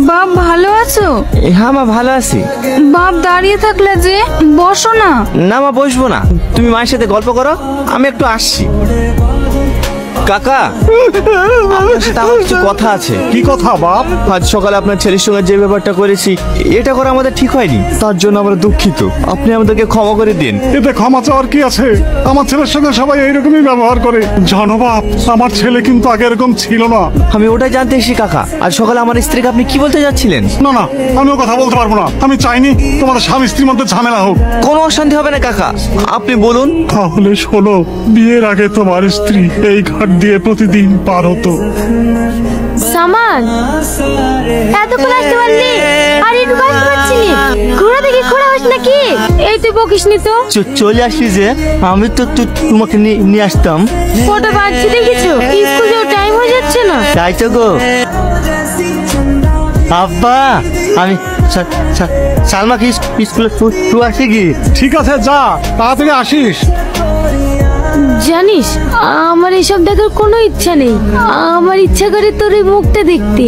বাপ ভালো আছো? হ্যাঁ মা ভালো আছি। বাপ দাঁড়িয়ে থাকলে যে, বসো না। না মা বসবো না, তুমি মায়ের সাথে গল্প করো, আমি একটু আসছি। কাকা আপনার সাথে আমার কিছু কথা আছে। কি কথা বাপ? আজ সকালে আপনার ছেলের সঙ্গে যে ব্যাপারটা করেছি, এটা করা আমাদের ঠিক হয়নি, তার জন্য আমরা দুঃখিত। আপনি আমাদেরকে ক্ষমা করে দিন। এতে ক্ষমা চাওয়ার কি আছে? আমার ছেলের সঙ্গে সবাই এইরকমই ব্যবহার করে। জানো বাপ, আমার ছেলে কিন্তু আগে এরকম ছিল না। আমি ওটাই জানতে এসেছি কাকা। আজ সকালে আমার স্ত্রীকে আপনি কি বলতে যাচ্ছিলেন? না না, আমিও কথা বলতে পারবো না। আমি চাইনি তোমাদের স্বামী স্ত্রীর মধ্যে ঝামেলা হোক। কোনো অশান্তি হবে না কাকা, আপনি বলুন। তাহলে শোনো, বিয়ের আগে তোমার স্ত্রী এই ঘাট দিয়ে প্রতিদিন পার হতো। সামান এতক্ষণ আসতে পারলি, আর একটু আসতে পারছিলি? ঘোড়া দেখি ঘোড়া হস নাকি? এই তুই বকিসনি তো। চলে আসি যে, আমি তো তোমাকে নিয়ে আসতাম। কটা বাজছে দেখেছো? স্কুল যাওয়ার টাইম হয়ে যাচ্ছে না? তাই তো গো। আব্বা, আমি সালমাকে স্কুলে আসি কি? ঠিক আছে, যা, তাড়াতাড়ি আসিস। জানিস, আমার এসব দেখার কোনো ইচ্ছা নেই। আমার ইচ্ছা করে তোর এই মুখটা দেখতে।